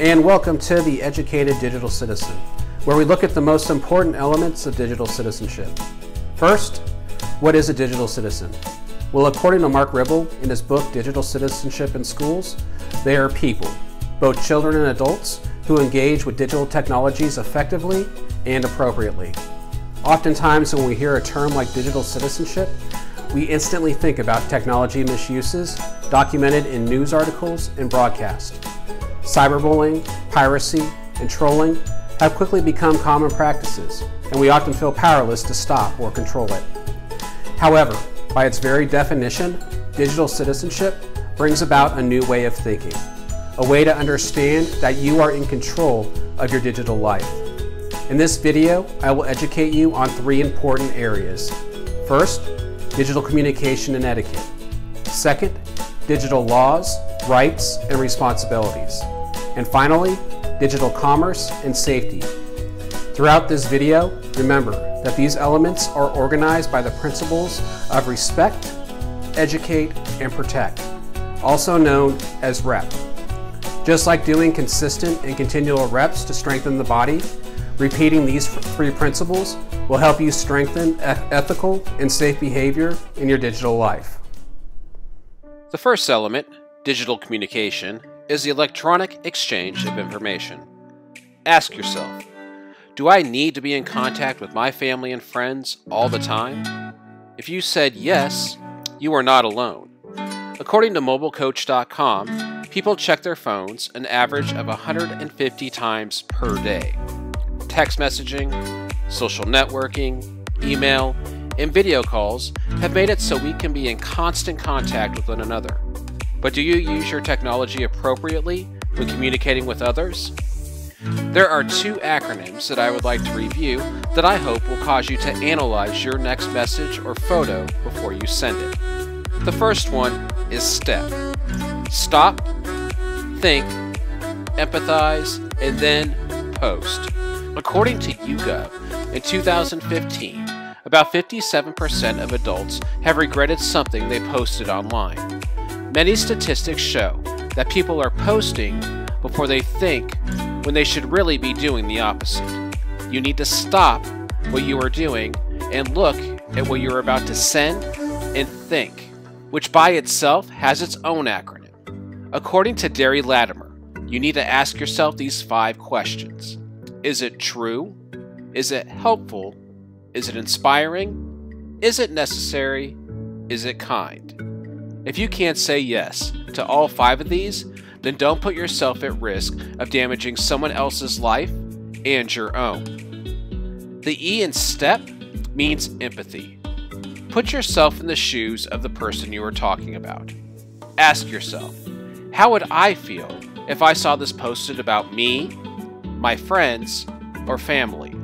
and welcome to The Educated Digital Citizen, where we look at the most important elements of digital citizenship. First, what is a digital citizen? Well, according to Mark Ribble in his book Digital Citizenship in Schools, they are people, both children and adults, who engage with digital technologies effectively and appropriately. Oftentimes when we hear a term like digital citizenship, we instantly think about technology misuses documented in news articles and broadcasts. Cyberbullying, piracy, and trolling have quickly become common practices, and we often feel powerless to stop or control it. However, by its very definition, digital citizenship brings about a new way of thinking, a way to understand that you are in control of your digital life. In this video, I will educate you on 3 important areas. First, digital communication and etiquette. Second, digital laws, rights, and responsibilities. And finally, digital commerce and safety. Throughout this video, remember that these elements are organized by the principles of respect, educate, and protect, also known as REP. Just like doing consistent and continual reps to strengthen the body, repeating these 3 principles will help you strengthen ethical and safe behavior in your digital life. The first element, digital communication, is the electronic exchange of information. Ask yourself, do I need to be in contact with my family and friends all the time? If you said yes, you are not alone. According to mobilecoach.com, people check their phones an average of 150 times per day. Text messaging, social networking, email, and video calls have made it so we can be in constant contact with one another. But do you use your technology appropriately when communicating with others? There are 2 acronyms that I would like to review that I hope will cause you to analyze your next message or photo before you send it. The first one is STEP. Stop, think, empathize, and then post. According to YouGov, in 2015, about 57% of adults have regretted something they posted online. Many statistics show that people are posting before they think when they should really be doing the opposite. You need to stop what you are doing and look at what you're about to send and think, which by itself has its own acronym. According to Latimer, you need to ask yourself these 5 questions. Is it true? Is it helpful? Is it inspiring? Is it necessary? Is it kind? If you can't say yes to all 5 of these, then don't put yourself at risk of damaging someone else's life and your own. The E in STEP means empathy. Put yourself in the shoes of the person you are talking about. Ask yourself, how would I feel if I saw this posted about me, my friends, or family?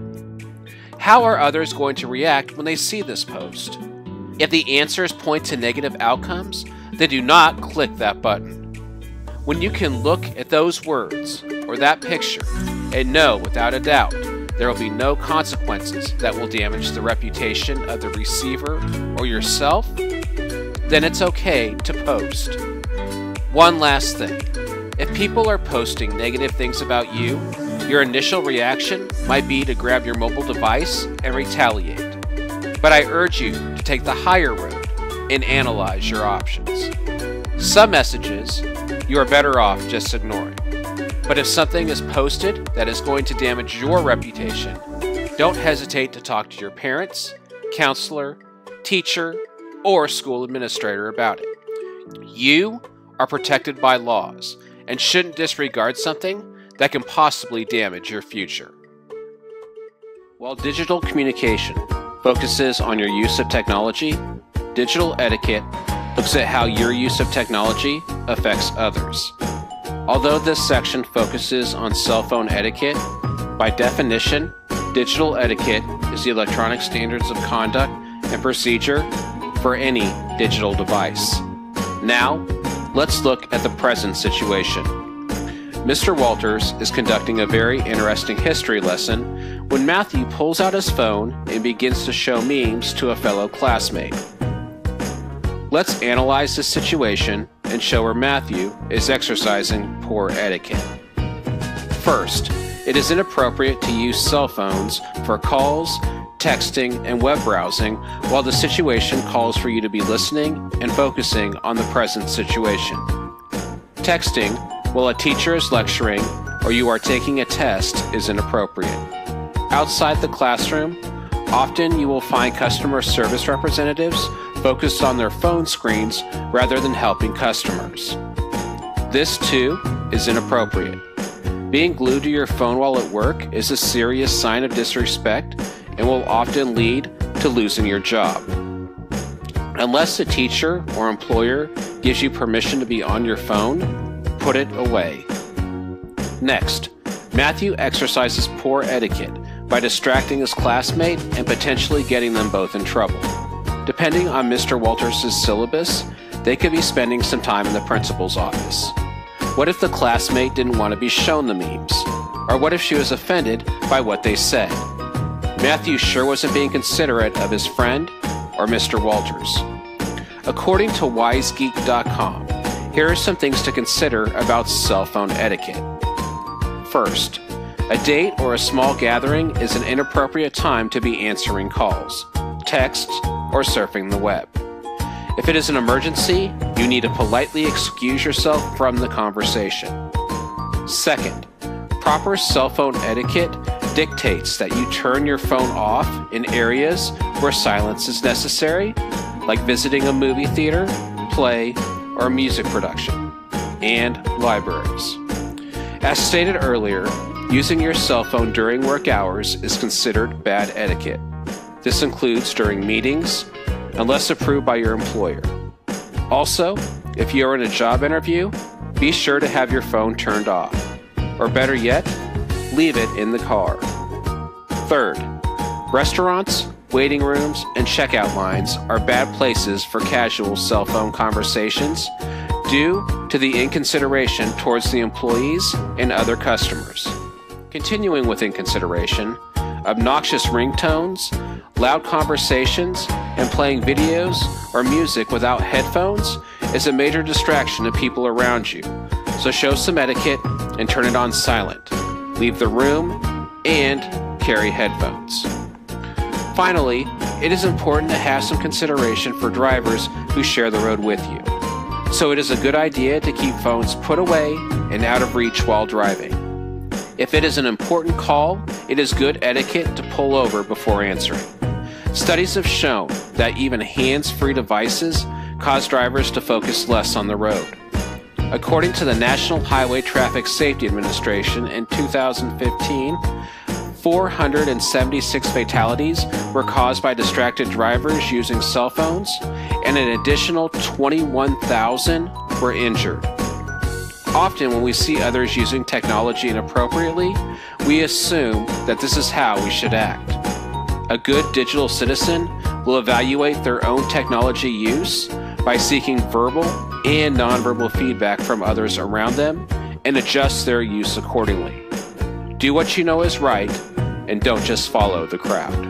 How are others going to react when they see this post? If the answers point to negative outcomes, then do not click that button. When you can look at those words or that picture and know without a doubt there will be no consequences that will damage the reputation of the receiver or yourself, then it's okay to post. One last thing. If people are posting negative things about you, your initial reaction might be to grab your mobile device and retaliate. But I urge you to take the higher road and analyze your options. Some messages you are better off just ignoring. But if something is posted that is going to damage your reputation, don't hesitate to talk to your parents, counselor, teacher, or school administrator about it. You are protected by laws and shouldn't disregard something that can possibly damage your future. While digital communication focuses on your use of technology, digital etiquette looks at how your use of technology affects others. Although this section focuses on cell phone etiquette, by definition, digital etiquette is the electronic standards of conduct and procedure for any digital device. Now, let's look at the present situation. Mr. Walters is conducting a very interesting history lesson when Matthew pulls out his phone and begins to show memes to a fellow classmate. Let's analyze this situation and show where Matthew is exercising poor etiquette. First, it is inappropriate to use cell phones for calls, texting, and web browsing while the situation calls for you to be listening and focusing on the present situation. Texting while a teacher is lecturing or you are taking a test is inappropriate. Outside the classroom, often you will find customer service representatives focused on their phone screens rather than helping customers. This, too, is inappropriate. Being glued to your phone while at work is a serious sign of disrespect and will often lead to losing your job. Unless a teacher or employer gives you permission to be on your phone, put it away. Next, Matthew exercises poor etiquette by distracting his classmate and potentially getting them both in trouble. Depending on Mr. Walters' syllabus, they could be spending some time in the principal's office. What if the classmate didn't want to be shown the memes? Or what if she was offended by what they said? Matthew sure wasn't being considerate of his friend or Mr. Walters. According to wisegeek.com, here are some things to consider about cell phone etiquette. First, a date or a small gathering is an inappropriate time to be answering calls, texts, or surfing the web. If it is an emergency, you need to politely excuse yourself from the conversation. Second, proper cell phone etiquette dictates that you turn your phone off in areas where silence is necessary, like visiting a movie theater, play, or music production, and libraries. As stated earlier, using your cell phone during work hours is considered bad etiquette. This includes during meetings, unless approved by your employer. Also, if you are in a job interview, be sure to have your phone turned off. Or better yet, leave it in the car. Third, restaurants, waiting rooms, and checkout lines are bad places for casual cell phone conversations due to the inconsideration towards the employees and other customers. Continuing with inconsideration, obnoxious ringtones, loud conversations, and playing videos or music without headphones is a major distraction to people around you, so show some etiquette and turn it on silent. Leave the room and carry headphones. Finally, it is important to have some consideration for drivers who share the road with you, so it is a good idea to keep phones put away and out of reach while driving. If it is an important call, it is good etiquette to pull over before answering. Studies have shown that even hands-free devices cause drivers to focus less on the road. According to the National Highway Traffic Safety Administration in 2015, 476 fatalities were caused by distracted drivers using cell phones, and an additional 21,000 were injured. Often when we see others using technology inappropriately, we assume that this is how we should act. A good digital citizen will evaluate their own technology use by seeking verbal and nonverbal feedback from others around them and adjust their use accordingly. Do what you know is right and don't just follow the crowd.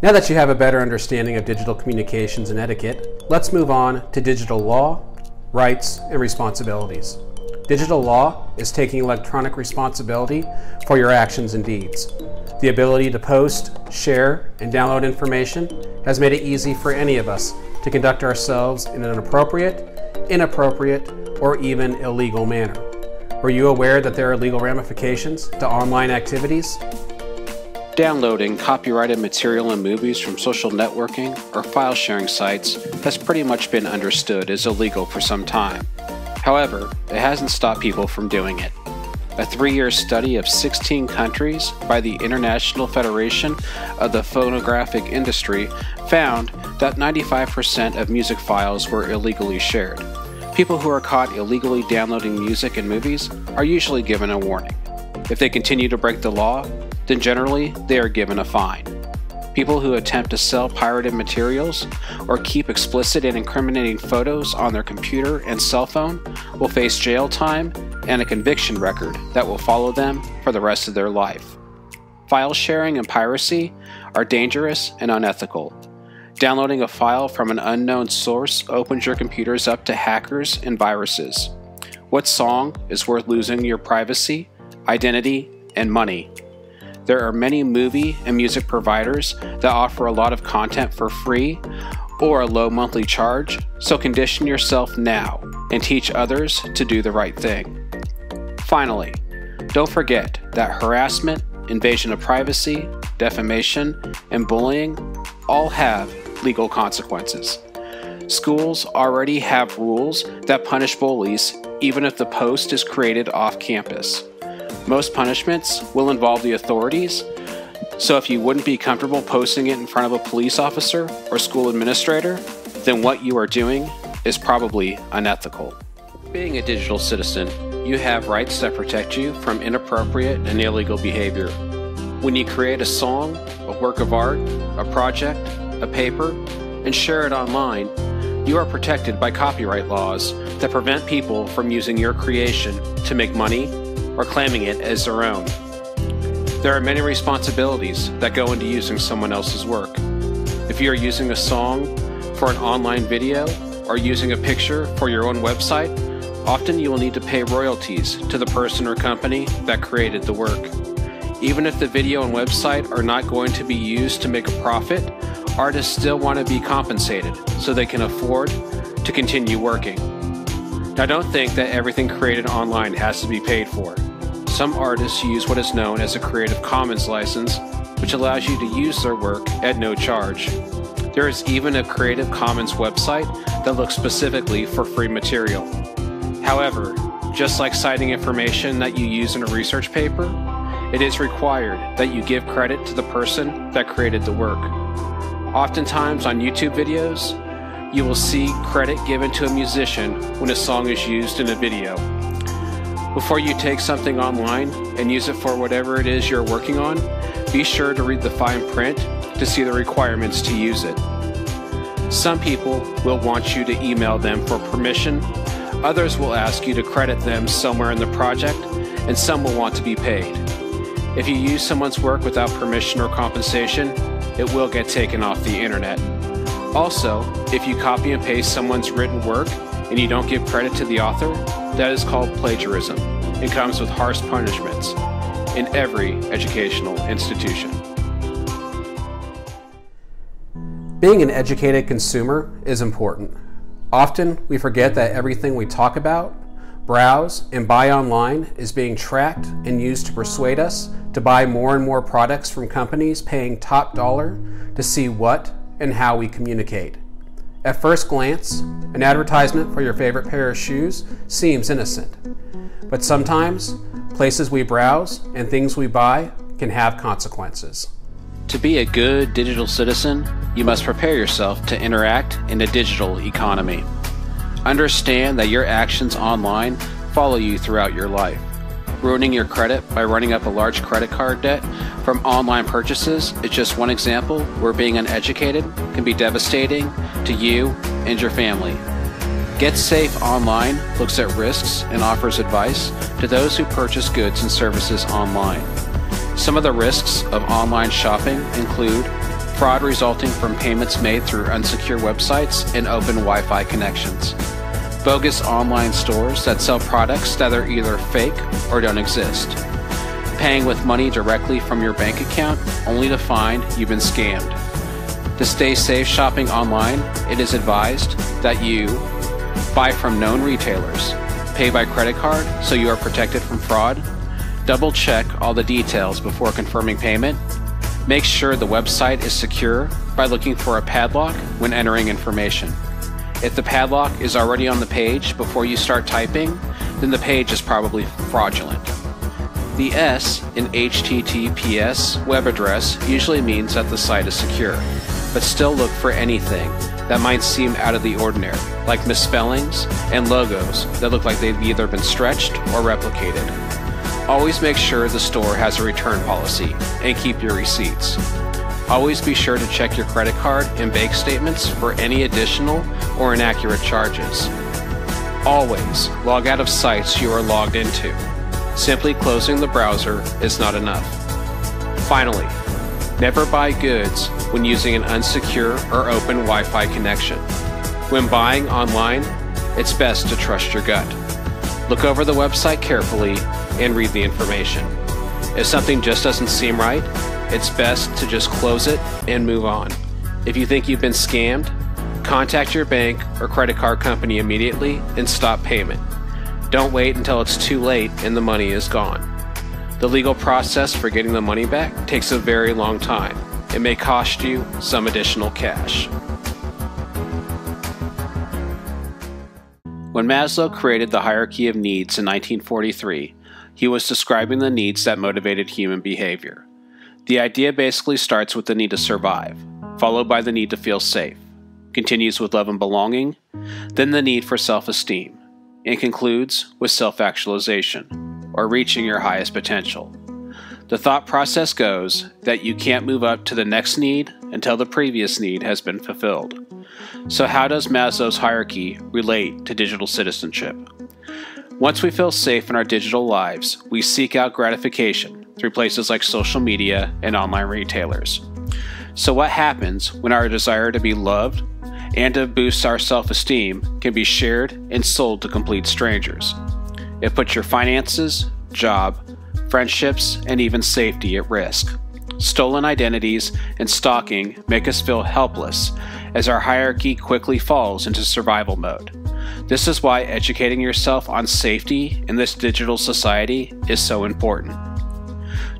Now that you have a better understanding of digital communications and etiquette, let's move on to digital law, rights, and responsibilities. Digital law is taking electronic responsibility for your actions and deeds. The ability to post, share, and download information has made it easy for any of us to conduct ourselves in an appropriate, inappropriate, or even illegal manner. Were you aware that there are legal ramifications to online activities? Downloading copyrighted material and movies from social networking or file sharing sites has pretty much been understood as illegal for some time. However, it hasn't stopped people from doing it. A 3-year study of 16 countries by the International Federation of the Phonographic Industry found that 95% of music files were illegally shared. People who are caught illegally downloading music and movies are usually given a warning. If they continue to break the law, then generally they are given a fine. People who attempt to sell pirated materials or keep explicit and incriminating photos on their computer and cell phone will face jail time and a conviction record that will follow them for the rest of their life. File sharing and piracy are dangerous and unethical. Downloading a file from an unknown source opens your computers up to hackers and viruses. What song is worth losing your privacy, identity, and money? There are many movie and music providers that offer a lot of content for free or a low monthly charge, so condition yourself now and teach others to do the right thing. Finally, don't forget that harassment, invasion of privacy, defamation, and bullying all have legal consequences. Schools already have rules that punish bullies even if the post is created off campus. Most punishments will involve the authorities, so if you wouldn't be comfortable posting it in front of a police officer or school administrator, then what you are doing is probably unethical. Being a digital citizen, you have rights that protect you from inappropriate and illegal behavior. When you create a song, a work of art, a project, a paper, and share it online, you are protected by copyright laws that prevent people from using your creation to make money or claiming it as their own. There are many responsibilities that go into using someone else's work. If you are using a song for an online video or using a picture for your own website, often you will need to pay royalties to the person or company that created the work. Even if the video and website are not going to be used to make a profit, artists still want to be compensated so they can afford to continue working. Now, don't think that everything created online has to be paid for. Some artists use what is known as a Creative Commons license, which allows you to use their work at no charge. There is even a Creative Commons website that looks specifically for free material. However, just like citing information that you use in a research paper, it is required that you give credit to the person that created the work. Oftentimes on YouTube videos, you will see credit given to a musician when a song is used in a video. Before you take something online and use it for whatever it is you're working on, be sure to read the fine print to see the requirements to use it. Some people will want you to email them for permission, others will ask you to credit them somewhere in the project, and some will want to be paid. If you use someone's work without permission or compensation, it will get taken off the internet. Also, if you copy and paste someone's written work and you don't give credit to the author, that is called plagiarism. It comes with harsh punishments in every educational institution. Being an educated consumer is important. Often, we forget that everything we talk about, browse, and buy online is being tracked and used to persuade us to buy more and more products from companies paying top dollar to see what and how we communicate. At first glance, an advertisement for your favorite pair of shoes seems innocent, but sometimes places we browse and things we buy can have consequences. To be a good digital citizen, you must prepare yourself to interact in a digital economy. Understand that your actions online follow you throughout your life. Ruining your credit by running up a large credit card debt from online purchases is just one example where being uneducated can be devastating to you and your family. Get Safe Online looks at risks and offers advice to those who purchase goods and services online. Some of the risks of online shopping include fraud resulting from payments made through unsecure websites and open Wi-Fi connections, bogus online stores that sell products that are either fake or don't exist, paying with money directly from your bank account only to find you've been scammed. To stay safe shopping online, it is advised that you buy from known retailers, pay by credit card so you are protected from fraud, double check all the details before confirming payment, make sure the website is secure by looking for a padlock when entering information. If the padlock is already on the page before you start typing, then the page is probably fraudulent. The S in HTTPS web address usually means that the site is secure, but still look for anything that might seem out of the ordinary, like misspellings and logos that look like they've either been stretched or replicated. Always make sure the store has a return policy and keep your receipts. Always be sure to check your credit card and bank statements for any additional or inaccurate charges. Always log out of sites you are logged into. Simply closing the browser is not enough. Finally, never buy goods when using an unsecure or open Wi-Fi connection. When buying online, it's best to trust your gut. Look over the website carefully and read the information. If something just doesn't seem right, it's best to just close it and move on. If you think you've been scammed, contact your bank or credit card company immediately and stop payment. Don't wait until it's too late and the money is gone. The legal process for getting the money back takes a very long time. It may cost you some additional cash. When Maslow created the hierarchy of needs in 1943, he was describing the needs that motivated human behavior. The idea basically starts with the need to survive, followed by the need to feel safe, continues with love and belonging, then the need for self-esteem, and concludes with self-actualization, or reaching your highest potential. The thought process goes that you can't move up to the next need until the previous need has been fulfilled. So how does Maslow's hierarchy relate to digital citizenship? Once we feel safe in our digital lives, we seek out gratification through places like social media and online retailers. So what happens when our desire to be loved and to boost our self-esteem can be shared and sold to complete strangers? It puts your finances, job, friendships, and even safety at risk. Stolen identities and stalking make us feel helpless as our hierarchy quickly falls into survival mode. This is why educating yourself on safety in this digital society is so important.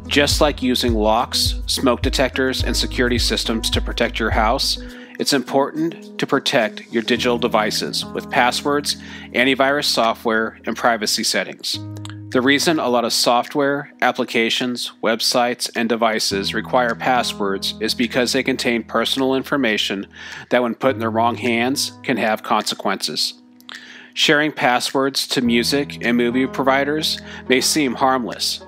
Just like using locks, smoke detectors, and security systems to protect your house, it's important to protect your digital devices with passwords, antivirus software, and privacy settings. The reason a lot of software, applications, websites, and devices require passwords is because they contain personal information that, when put in the wrong hands, can have consequences. Sharing passwords to music and movie providers may seem harmless,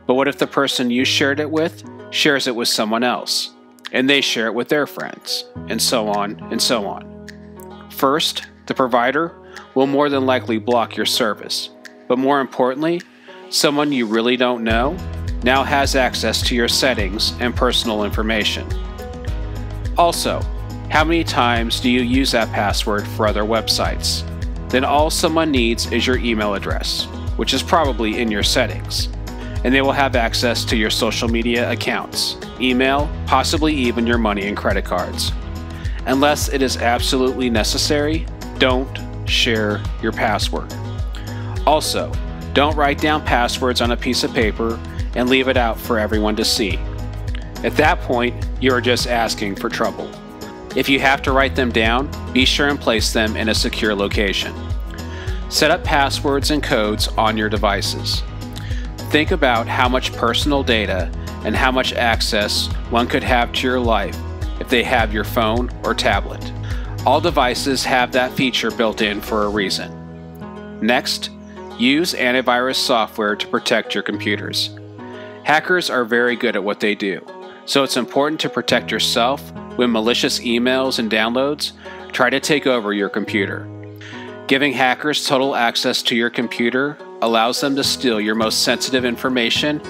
but what if the person you shared it with shares it with someone else, and they share it with their friends, and so on and so on? First, the provider will more than likely block your service, but more importantly, someone you really don't know now has access to your settings and personal information. Also, how many times do you use that password for other websites? Then all someone needs is your email address, which is probably in your settings, and they will have access to your social media accounts, email, possibly even your money and credit cards. Unless it is absolutely necessary, don't share your password. Also, don't write down passwords on a piece of paper and leave it out for everyone to see. At that point, you are just asking for trouble. If you have to write them down, be sure and place them in a secure location. Set up passwords and codes on your devices. Think about how much personal data and how much access one could have to your life if they have your phone or tablet. All devices have that feature built in for a reason. Next, use antivirus software to protect your computers. Hackers are very good at what they do, so it's important to protect yourself when malicious emails and downloads try to take over your computer. Giving hackers total access to your computer allows them to steal your most sensitive information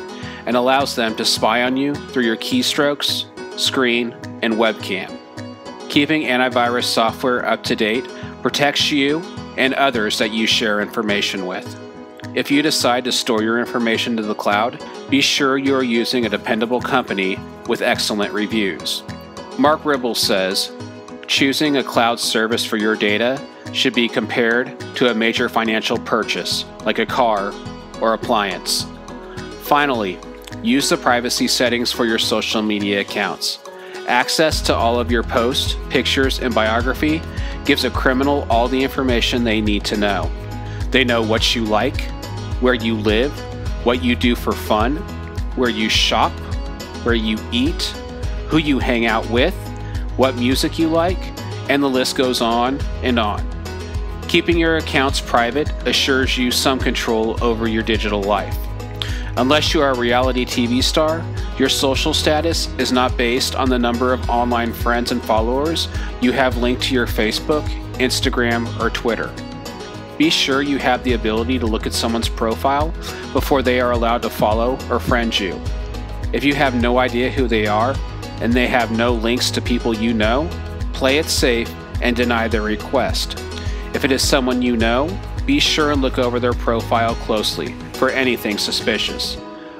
and allows them to spy on you through your keystrokes, screen, and webcam. Keeping antivirus software up to date protects you and others that you share information with. If you decide to store your information to the cloud, be sure you are using a dependable company with excellent reviews. Mark Ribble says, choosing a cloud service for your data should be compared to a major financial purchase, like a car or appliance. Finally, use the privacy settings for your social media accounts. Access to all of your posts, pictures, and biography gives a criminal all the information they need to know. They know what you like, where you live, what you do for fun, where you shop, where you eat, who you hang out with, what music you like, and the list goes on and on. Keeping your accounts private assures you some control over your digital life. Unless you are a reality TV star, your social status is not based on the number of online friends and followers you have linked to your Facebook, Instagram, or Twitter. Be sure you have the ability to look at someone's profile before they are allowed to follow or friend you. If you have no idea who they are and they have no links to people you know, play it safe and deny their request. If it is someone you know, be sure and look over their profile closely for anything suspicious.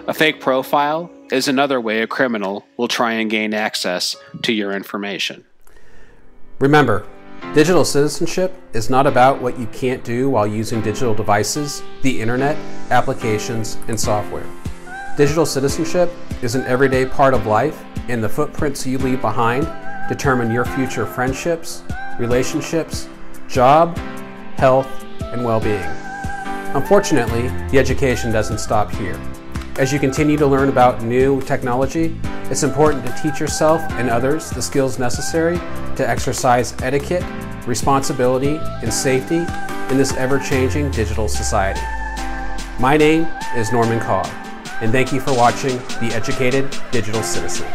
A fake profile is another way a criminal will try and gain access to your information. Remember, digital citizenship is not about what you can't do while using digital devices, the internet, applications, and software. Digital citizenship is an everyday part of life, and the footprints you leave behind determine your future friendships, relationships, job, health, and well-being. Unfortunately, the education doesn't stop here. As you continue to learn about new technology, it's important to teach yourself and others the skills necessary to exercise etiquette, responsibility, and safety in this ever-changing digital society. My name is Norman Carr, and thank you for watching The Educated Digital Citizen.